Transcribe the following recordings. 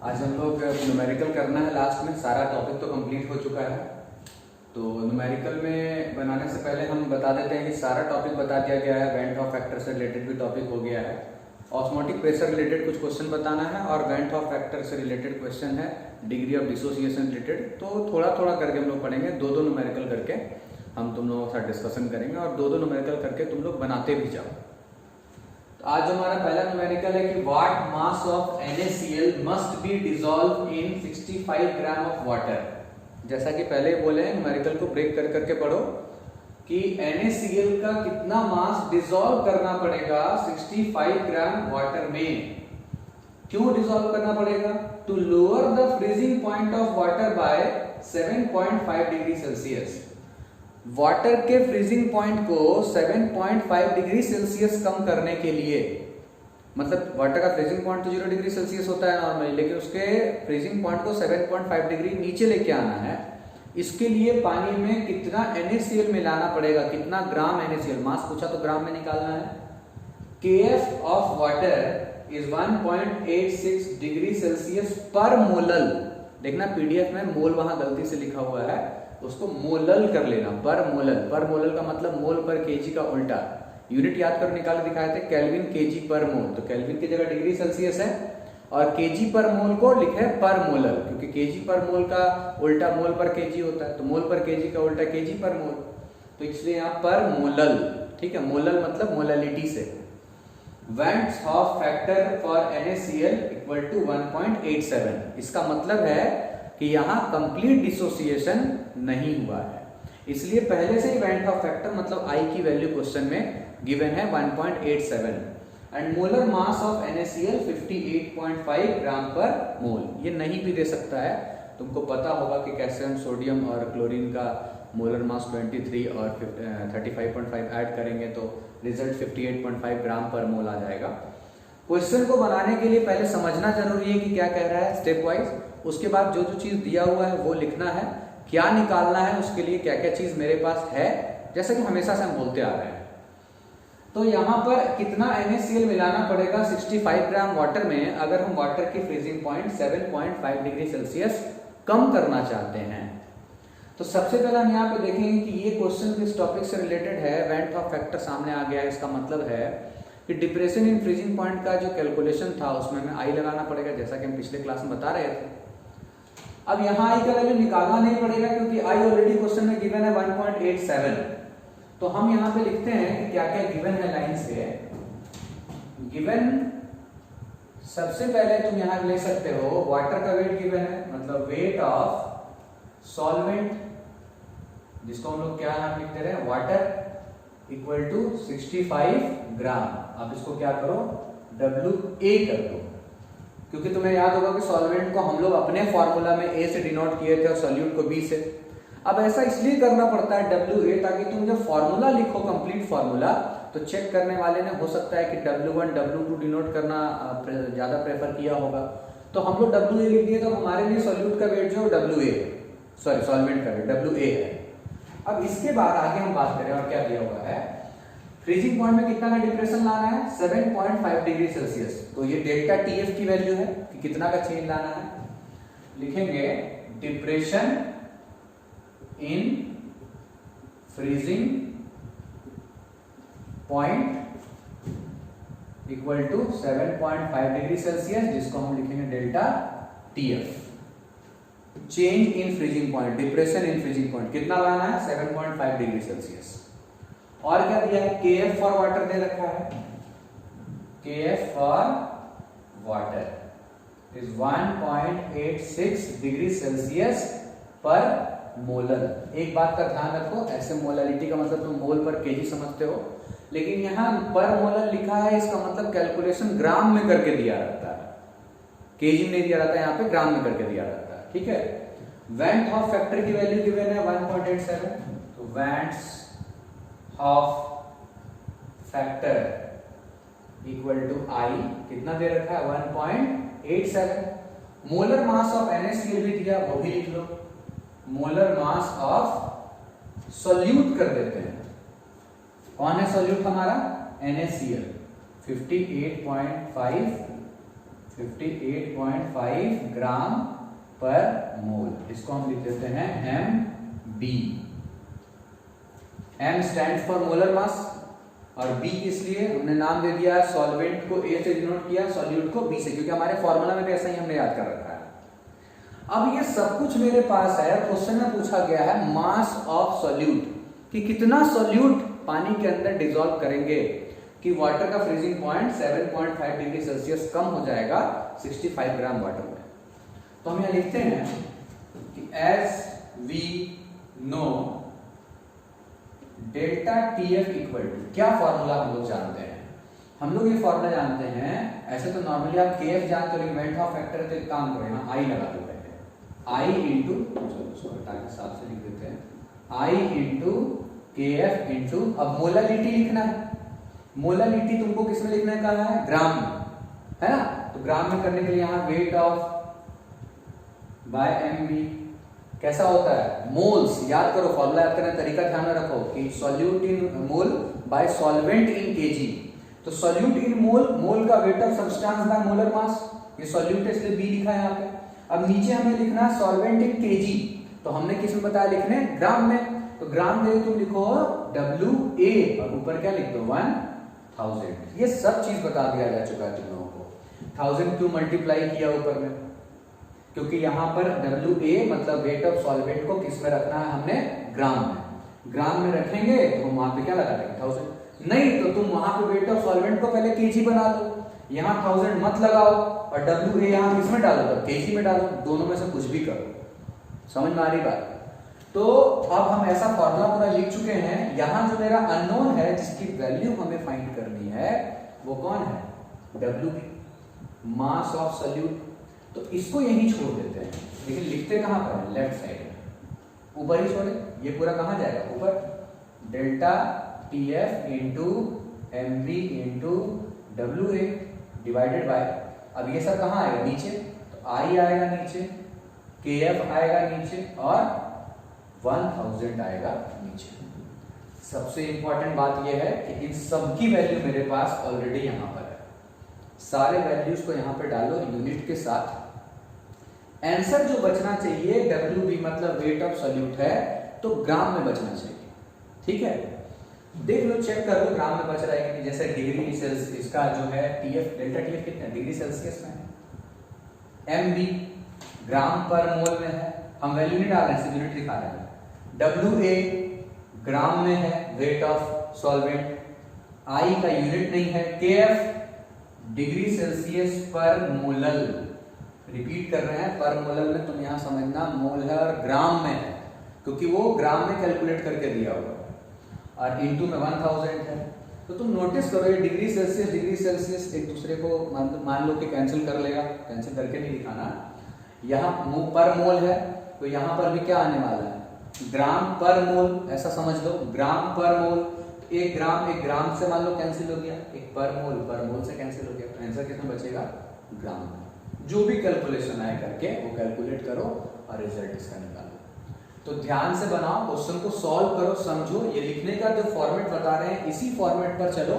आज हम लोग न्यूमेरिकल करना है। लास्ट में सारा टॉपिक तो कंप्लीट हो चुका है। तो न्यूमेरिकल में बनाने से पहले हम बता देते हैं कि सारा टॉपिक बता दिया गया है। वेंट ऑफ फैक्टर से रिलेटेड भी टॉपिक हो गया है। ऑस्मोटिक प्रेशर रिलेटेड कुछ क्वेश्चन बताना है और वेंट ऑफ फैक्टर से रिलेटेड क्वेश्चन है, डिग्री ऑफ डिसोसिएशन रिलेटेड। तो थोड़ा थोड़ा करके हम लोग पढ़ेंगे, दो दो न्यूमेरिकल करके हम तुम लोगों के साथ डिस्कशन करेंगे और दो दो न्यूमेरिकल करके तुम लोग बनाते भी जाओ। तो आज हमारा पहला न्यूमेरिकल है कि what mass of NaCl must be dissolve in 65 gram of water. जैसा कि पहले बोले हैं, न्यूमेरिकल को ब्रेक कर करके पढ़ो कि NaCl का कितना मास डिसॉल्व करना पड़ेगा 65 ग्राम वाटर में। क्यों डिसॉल्व करना पड़ेगा? To lower the freezing point of water by 7.5 degree Celsius. Water के फ्रीजिंग पॉइंट को 7.5 डिग्री सेल्सियस कम करने के लिए, मतलब वाटर का फ्रीजिंग पॉइंट तो 0 डिग्री सेल्सियस होता है नॉर्मली, लेकिन उसके फ्रीजिंग पॉइंट को 7.5 डिग्री नीचे लेके आना है। इसके लिए पानी में कितना NaCl मिलाना पड़ेगा, कितना ग्राम NaCl, मास पूछा तो ग्राम में निकालना है। Kf of water is 1.86 degree Celsius पर मोलल। देखना PDF में मोल वहां गलती से लिखा हुआ है, उसको मोलल कर लेना, पर मोलल। पर मोलल का मतलब मोल पर केजी का उल्टा। यूनिट याद कर निकाल दिखाए थे, केल्विन केजी पर मोल। तो केल्विन की जगह डिग्री सेल्सियस है और केजी पर मोल को लिखे पर मोलल, क्योंकि केजी पर मोल का उल्टा मोल पर केजी होता है। तो मोल पर केजी का उल्टा केजी पर मोल, तो इसलिए यहाँ पर मोलल। ठीक है, मोलल मतलब मोलैलिटी से। Van't Hoff factor for NaCl equal to 1.87। इसका मतलब है कि यहाँ कंप्लीट डिसोसिएशन नहीं हुआ है, इसलिए पहले से ही वेंट ऑफ फैक्टर मतलब I की वैल्यू क्वेश्चन में गिवन है 1.87 and molar mass of NaCl 58.5 ग्राम पर मोल। ये नहीं भी दे सकता है, तुमको पता होगा कि कैसे हम सोडियम और क्लोरीन का मोलर मास 23 और 35.5 ऐड करेंगे तो रिजल्ट 58.5 ग्राम पर मोल आ जाएगा। क्वेश्चन को बनाने के लिए पहले समझना जरूरी है कि क्या कह रहा है स्टेप वाइज। उसके बाद जो जो चीज दिया हुआ है वो लिखना है, क्या निकालना है उसके लिए क्या क्या चीज मेरे पास है, जैसा कि हमेशा से हम बोलते आ रहे हैं। तो यहाँ पर कितना NaCl मिलाना पड़ेगा 65 ग्राम वाटर में, अगर हम वाटर की फ्रीजिंग पॉइंट 7.5 डिग्री सेल्सियस कम करना चाहते हैं। तो सबसे पहले हम यहाँ पे देखेंगे कि ये क्वेश्चन किस टॉपिक से रिलेटेड है। वेंट ऑफ फैक्टर सामने आ गया है, इसका मतलब है कि डिप्रेशन इन फ्रीजिंग पॉइंट का जो कैलकुलेशन था उसमें हमें I लगाना पड़ेगा, जैसा कि हम पिछले क्लास में बता रहे थे। अब यहाँ I का वैल्यू निकालना नहीं पड़ेगा क्योंकि I ऑलरेडी क्वेश्चन में गिवन है 1.87। तो हम यहाँ पे लिखते हैं कि क्या क्या गिवन है लाइन से। गिवन सबसे पहले तुम यहाँ ले सकते हो वाटर का वेट गिवन है, मतलब वेट ऑफ सॉल्वेंट, जिसको हम लोग क्या हम लिखते रहे, वाटर इक्वल टू 65 ग्राम। अब इसको क्या करो, WA कर दो, क्योंकि तुम्हें याद होगा कि सॉल्वेंट को हम लोग अपने फॉर्मूला में A से डिनोट किए थे और सॉल्यूट को B से। अब ऐसा इसलिए करना पड़ता है WA, ताकि तुम जब फॉर्मूला लिखो कंप्लीट फॉर्मूला, तो चेक करने वाले ने हो सकता है कि W1 W2 डिनोट करना ज्यादा प्रेफर किया होगा। तो हम लोग WA लिख दिए, तो हमारे लिए सॉल्यूट का वेट जो WA, सॉरी सॉल्वेंट का वेट WA है। अब इसके बाद आगे हम बात करें और क्या दिया हुआ है। फ्रीजिंग पॉइंट में कितना का डिप्रेशन लाना है 7.5 डिग्री सेल्सियस। तो ये डेल्टा TF की वैल्यू है कि कितना का चेंज लाना है। लिखेंगे depression in freezing point equal to 7.5 degree Celsius, जिसको हम लिखेंगे delta TF। Change in freezing point, depression in freezing point कितना लाना है 7.5 डिग्री सेल्सियस। और क्या दिया है, Kf फॉर वाटर दे रखा है। Kf for water is 1.86 degree Celsius पर मोलर। एक बात का ध्यान रखो, ऐसे मोलैलिटी का मतलब तुम मोल पर केजी समझते हो, लेकिन यहाँ पर मोलर लिखा है, इसका मतलब कैलकुलेशन ग्राम में करके दिया रहता है, केजी में नहीं दिया रहता है, यहाँ पे ग्राम में करके दिया रहता है। ठीक है, वेंट ऑफ फैक्टर की वैल्यू गिवन है 1.87। तो van'ts Hoff factor equal to I कितना दे रखा है 1.87। मोलर मास ऑफ NaCl भी दिया, वो भी लिख लो। मोलर मास ऑफ सॉल्यूट कर देते हैं, कौन है सॉल्यूट हमारा NaCl 58.5 58.5 ग्राम पर मोल। इसको हम लिख देते हैं MB। M stand for molar mass और B इसलिए हमने नाम दे दिया सॉल्वेंट को A से डिनोट किया, सॉल्यूट को B से, क्योंकि हमारे फॉर्मूला में भी ऐसा ही हमने याद कर रखा है। अब ये सब कुछ मेरे पास है, क्वेश्चन में पूछा गया है मास ऑफ सॉल्यूट, कि कितना सॉल्यूट पानी के अंदर डिसॉल्व करेंगे कि वाटर का फ्रीजिंग पॉइंट 7.5 डिग्री सेल्सियस कम हो जाएगा 65 ग्राम वाटर में। तो हम यहां लिखते हैं कि as we know delta TF equal to, क्या फॉर्मूला हम लोग जानते हैं? हम लोग ये फॉर्मूला जानते हैं, ऐसे तो नॉर्मली आप KF जानते हो, वेंट ऑफ फैक्टर तो एक काम करो यहाँ I लगा दो पहले, I इंटू, चलो उसको हटा के साफ से लिख देते हैं, I इंटू KF इंटू, अब मोलालिटी लिखना है। मोलालिटी तुमको किस में लिखना है कहा है? ग्राम में, है ना? तो ग्राम में करने के लिए यहाँ वेट ऑफ बाय MV कैसा होता है? मोल्स। याद करो, फॉर्मूला याद करने तरीका ध्यान में रखो कि solute in mole bye solvent in KG. तो सॉल्यूट इन मोल, मोल का wait of substance by molar मास, ये सॉल्यूट है इसलिए B लिखा है यहाँ पे। अब नीचे हमें लिखना है सॉल्वेंट इन केजी, तो हमने किस में बताया लिखने? ग्राम में। तो ग्राम में तुम लिखो WA और ऊपर क्या लिख दो? 1000। ये सब चीज बता दिया जा चुका है तुम लोगों को। 1000 क्यों मल्टीप्लाई किया ऊपर में? क्योंकि यहाँ पर WA मतलब वेट ऑफ सॉल्वेंट को किस में रखना है हमने? ग्राम में। ग्राम में रखेंगे तो हम वहां पे क्या लगा देंगे? 1000। नहीं तो तुम वहां पे वेट ऑफ सॉल्वेंट को पहले केजी बना लो, यहाँ 1000 मत लगाओ और WA यहाँ किस में डालो? तो केजी में डालो। दोनों में से कुछ भी करो। समझ में आ रही बात? तो अब हम ऐसा फॉर्मूला पूरा लिख चुके हैं। यहाँ जो मेरा अननोन है जिसकी वैल्यू हमें फाइंड करनी है वो कौन है? WB, mass of solute. तो इसको यहीं छोड़ देते हैं, लेकिन लिखते कहां पर है? लेफ्ट साइड में, ऊपर ही छोड़े। ये पूरा कहां जाएगा? ऊपर। Delta TF into MV into WA divided by, अब ये सब कहां आएगा? नीचे। तो I आएगा नीचे, KF आएगा नीचे और 1000 आएगा नीचे। सबसे इंपॉर्टेंट बात यह है कि इन सब की वैल्यू मेरे पास ऑलरेडी यहां पर है। सारे वैल्यूज को यहां पे डालो यूनिट के साथ। आंसर जो बचना चाहिए WB मतलब वेट ऑफ सॉल्यूट है, तो ग्राम में बचना चाहिए। ठीक है, देख लो, चेक कर लो ग्राम में बच रहा है कि जैसे डिग्री सेल्सियस इसका जो है TF, डेल्टा TF कितना है? डिग्री सेल्सियस में है। MB ग्राम पर मोल में है, हम वैल्यू नहीं डाल रहे, सिर्फ यूनिट दिखा रहे हैं। WA ग्राम में है, वेट ऑफ सॉल्वेंट। I का यूनिट नहीं है। KF डिग्री सेल्सियस पर मोलल, रिपीट कर रहे हैं, पर मोलल में तुम यहां समझना मोल है और ग्राम में है, क्योंकि वो ग्राम में कैलकुलेट करके दिया हुआ और इंटू में 1000 है। तो तुम नोटिस करो ये डिग्री सेल्सियस एक दूसरे को मान लो कि कैंसिल कर लेगा, कैंसिल करके नहीं दिखाना। यहाँ पर मोल है तो यहाँ पर भी क्या आने वाला है? ग्राम पर मोल, ऐसा समझ लो, ग्राम पर मोल। एक ग्राम से मान लो कैंसिल हो गया, एक पर मोल से कैंसिल हो गया, तो आंसर कितना बचेगा? ग्राम में। जो भी कैलकुलेशन आए करके वो कैलकुलेट करो और रिजल्ट इसका निकालो। तो ध्यान से बनाओ, क्वेश्चन को सॉल्व करो, समझो। ये लिखने का जो फॉर्मेट बता रहे हैं इसी फॉर्मेट पर चलो।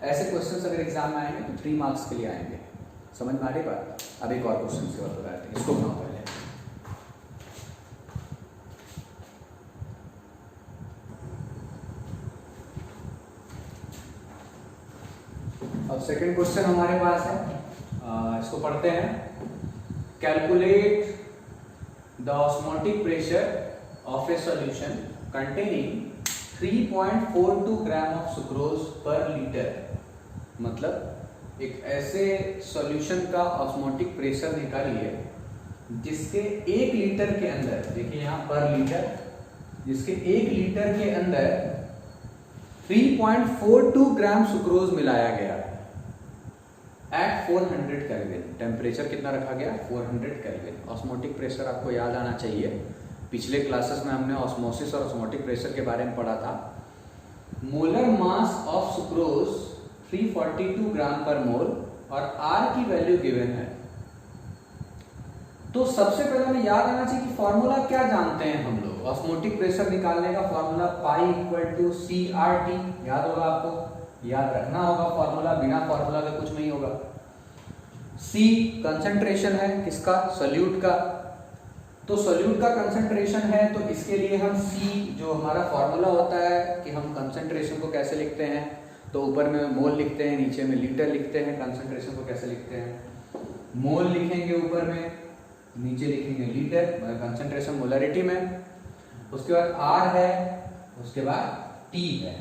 ऐसे क्वेश्चंस अगर एग्जाम में आएंगे तो 3 मार्क्स के लिए आएंगे। समझ में आ रही बात? अब एक और क्वेश्चन से और बताते हैं, इसको बनाओ पहले। अब सेकंड क्वेश्चन हमारे पास है, इसको पढ़ते हैं। Calculate the osmotic pressure of a solution containing 3.42 gram of sucrose पर लीटर। मतलब एक ऐसे सॉल्यूशन का ऑस्मोटिक प्रेशर निकालिए जिसके 1 लीटर के अंदर, देखिए यहाँ पर लीटर, जिसके 1 लीटर के अंदर 3.42 ग्राम सुक्रोज मिलाया गया है एट 400 केल्विन। टेम्परेचर कितना रखा गया? 400 केल्विन। ऑस्मोटिक प्रेशर आपको याद आना चाहिए, पिछले क्लासेस में हमने ऑस्मोसिस और ऑस्मोटिक प्रेशर के बारे में पढ़ा था। मोलर मास ऑफ सुक्रोज 342 ग्राम पर मोल और R की वैल्यू गिवन है। तो सबसे पहले हमें याद आना चाहिए कि फॉर्मूला क्या जानते हैं हम लोग। ऑस्मोटिक प्रेशर निकालने का formula pi equal to CRT याद होगा आपको, याद रखना होगा फॉर्मूला, बिना फॉर्मूला के कुछ नहीं होगा। C कंसंट्रेशन है किसका, सोल्यूट का। तो सोल्यूट का कंसंट्रेशन है तो इसके लिए हम C जो हमारा फॉर्मूला होता है कि हम कंसंट्रेशन को कैसे लिखते हैं, तो ऊपर में मोल लिखते हैं, नीचे में लीटर लिखते हैं। कंसंट्रेशन को कैसे लिखते हैं, मोल लिखेंगे ऊपर में, नीचे लिखेंगे लीटर, कंसंट्रेशन मोलरिटी में। उसके बाद R है, उसके बाद T है।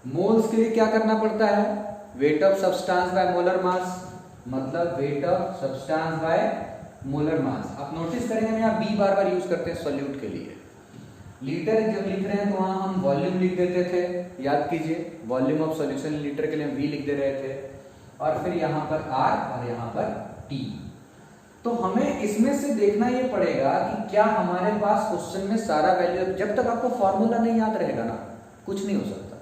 मोल्स के लिए क्या करना पड़ता है, weight of substance by molar mass, मतलब weight of substance by molar mass. आप नोटिस करेंगे हम यहाँ B बार बार यूज करते हैं सोल्यूट के लिए। लीटर जब लिख रहे हैं तो वहां हम वॉल्यूम लिख देते थे, याद कीजिए, वॉल्यूम ऑफ सॉल्यूशन लीटर के लिए हम V लिख दे रहे थे, और फिर यहाँ पर R और यहाँ पर T। तो हमें इसमें से देखना ये पड़ेगा कि क्या हमारे पास क्वेश्चन में सारा वैल्यू, जब तक आपको फॉर्मूला नहीं याद रहेगा ना कुछ नहीं हो सकता।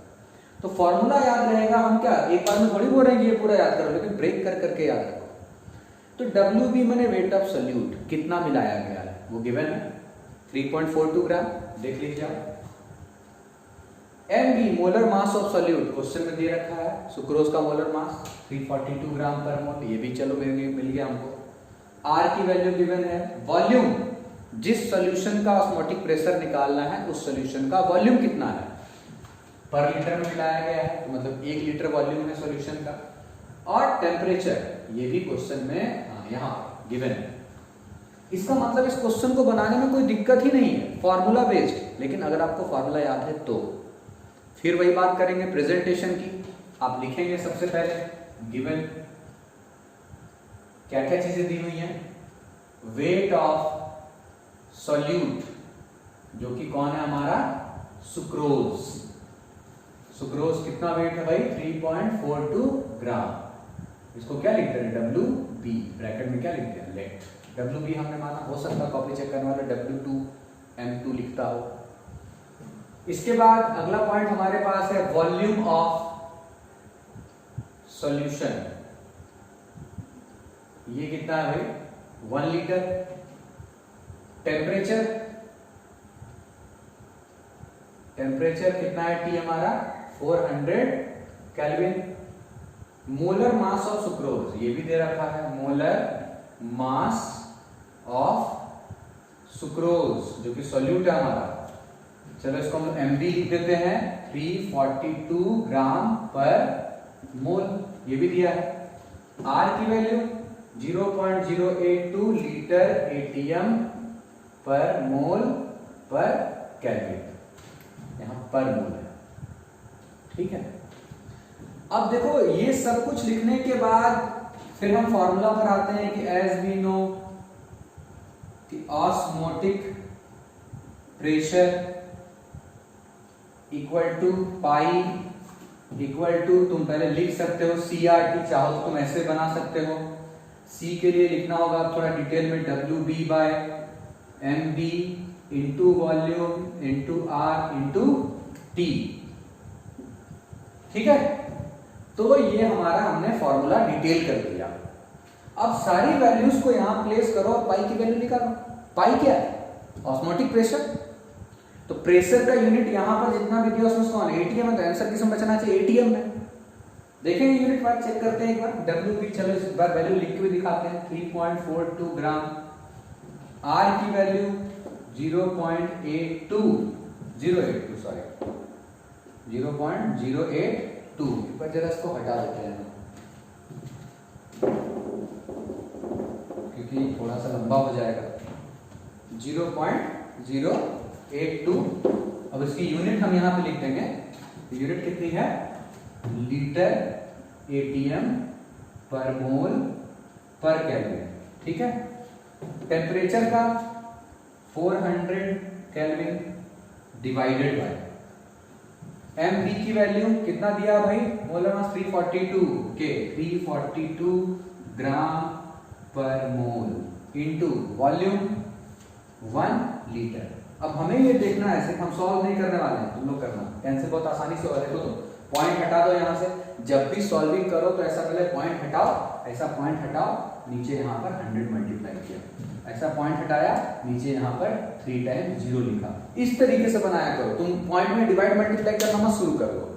तो फॉर्मूला याद रहेगा, हम क्या एक बार में थोड़ी बोल रहे हैं ये पूरा याद करो, लेकिन ब्रेक कर करके याद रखो। तो WB मैंने वेट ऑफ सोल्यूट कितना मिलाया गया है वो गिवन है 3.42 ग्राम, देख लीजिए आप। MB molar mass of solute question में दे रखा है, सुक्रोज का मोलर मास 342 ग्राम पर मोल, ये भी चलो मिल गया हमको। R की वैल्यू गिवन है, वॉल्यूम जिस सॉल्यूशन का ऑस्मोटिक प्रेशर निकालना है उस सॉल्यूशन का वॉल्यूम कितना है, पर लीटर में मिलाया गया है, तो मतलब 1 लीटर वॉल्यूम है सॉल्यूशन का। और टेम्परेचर ये भी क्वेश्चन में यहाँ गिवन है। इसका मतलब इस क्वेश्चन को बनाने में कोई दिक्कत ही नहीं है, फॉर्मूला बेस्ड। लेकिन अगर आपको फॉर्मूला याद है तो फिर वही बात करेंगे प्रेजेंटेशन की। आप लिखेंगे सबसे पहले गिवन क्या क्या चीजें दी हुई हैं, वेट ऑफ सॉल्यूट जो कि कौन है हमारा, सुक्रोज। सुक्रोज कितना वेट है भाई, 3.42 ग्राम। इसको क्या लिखते हैं, WB, ब्रैकेट में क्या लिखते हैं, लेट। WB हमने माना, हो सकता कॉपी चेक करने वाला W2M2 लिखता हो। इसके बाद अगला पॉइंट हमारे पास है वॉल्यूम ऑफ सॉल्यूशन, ये कितना है भाई, 1 लीटर। टेम्परेचर, टेम्परेचर कितना है T हमारा 400 kelvin. Molar mass of sucrose ये भी दे रखा है, मोलर मास ऑफ सुक्रोज जो कि सॉल्यूट है हमारा। चलो इसको हम MB लिख देते हैं, 342 ग्राम पर मोल, ये भी दिया है। R की वैल्यू 0.082 लीटर ATM पर मोल पर केल्विन, यहां पर मोल है, ठीक है। अब देखो ये सब कुछ लिखने के बाद फिर हम फॉर्मूला पर आते हैं कि एज वी नो कि osmotic pressure equal to pi equal to, तुम पहले लिख सकते हो CRT, चाहो तो तुम ऐसे बना सकते हो। C के लिए लिखना होगा आप थोड़ा डिटेल में, WB by MB into volume into R into T, ठीक है। तो ये हमारा हमने फॉर्मूला डिटेल कर दिया। अब सारी वैल्यूज को यहां प्लेस करो और पाई की वैल्यू निकालो। पाई क्या है, ऑस्मोटिक प्रेशर। तो प्रेशर का यूनिट यहां पर जितना भी दिया उसमें कौन, ATM है, तो आंसर किसमें बचना चाहिए, ATM में। देखेंगे यूनिट वाइज चेक करते हैं एक बार। WB चलो इस बार वैल्यू लिख के भी दिखाते हैं, 3.42 ग्राम। R की वैल्यू 0.082 सॉरी 0.082, पर जरा इसको हटा देते हैं क्योंकि थोड़ा सा लंबा हो जाएगा। 0.082। अब इसकी यूनिट हम यहां पे लिख देंगे, यूनिट कितनी है, लीटर ATM पर मोल पर केल्विन, ठीक है। टेम्परेचर का 400 केल्विन डिवाइडेड बाय MB की वैल्यू कितना दिया भाई, मोलर मास 342 के 342 ग्राम पर मोल इंटू वॉल्यूम 1 लीटर। अब हमें ये देखना है, सिर्फ हम सॉल्व नहीं करने वाले हैं, तुम लोग करना, कैंसिल बहुत आसानी से हो रहा है। देखो तो पॉइंट हटा दो यहां से, जब भी सॉल्विंग करो तो ऐसा पहले पॉइंट हटाओ, ऐसा पॉइंट हटाओ, नीचे यहां पर 100 मल्टीप्लाई किया, ऐसा पॉइंट हटाया, नीचे यहां पर 3 टाइम्स 0 लिखा। इस तरीके से बनाया करो तुम, पॉइंट में डिवाइड मल्टीप्लाई करना मत शुरू कर दो।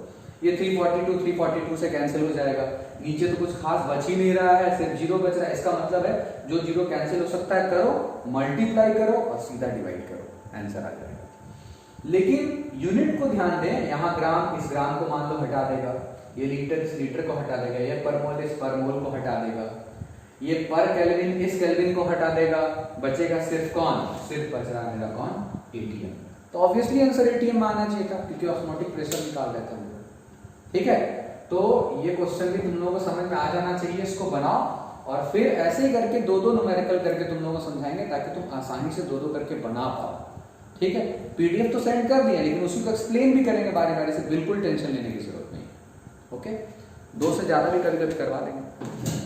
ये 342 से कैंसिल हो जाएगा, नीचे तो कुछ खास बच ही नहीं रहा है, सिर्फ जीरो बच रहा है। इसका मतलब है जो जीरो कैंसिल हो सकता है करो, मल्टीप्लाई करो और सीधा डिवाइड करो, आंसर आ जाएगा। लेकिन यूनिट को ध्यान दें, यहाँ ग्राम इस ग्राम को मान लो हटा देगा, ये लीटर इस लीटर को हटा देगा, ये पर मोल इस पर मोल को हटा देगा, ये पर केल्विन इस केल्विन को हटा देगा, बचेगा सिर्फ कौन, सिर्फ बच रहा मेरा कौन, एटीएम। तो ऑब्वियसली आंसर एटीएम आना चाहिए था क्योंकि ऑस्मोटिक प्रेशर निकाल रहे थे हम लोग। ठीक है, तो ये क्वेश्चन भी तुम लोगों को समझ में आ जाना चाहिए। इसको बनाओ और फिर ऐसे ही करके दो दो न्यूमेरिकल करके तुम लोगों को समझाएंगे ताकि तुम आसानी से दो दो करके बना पाओ। ठीक है, पीडीएफ तो सेंड कर दिया लेकिन उसी को एक्सप्लेन भी करेंगे बारी बारी से, बिल्कुल टेंशन लेने की जरूरत नहीं। ओके, 2 से ज्यादा भी कभी कभी करवा देंगे।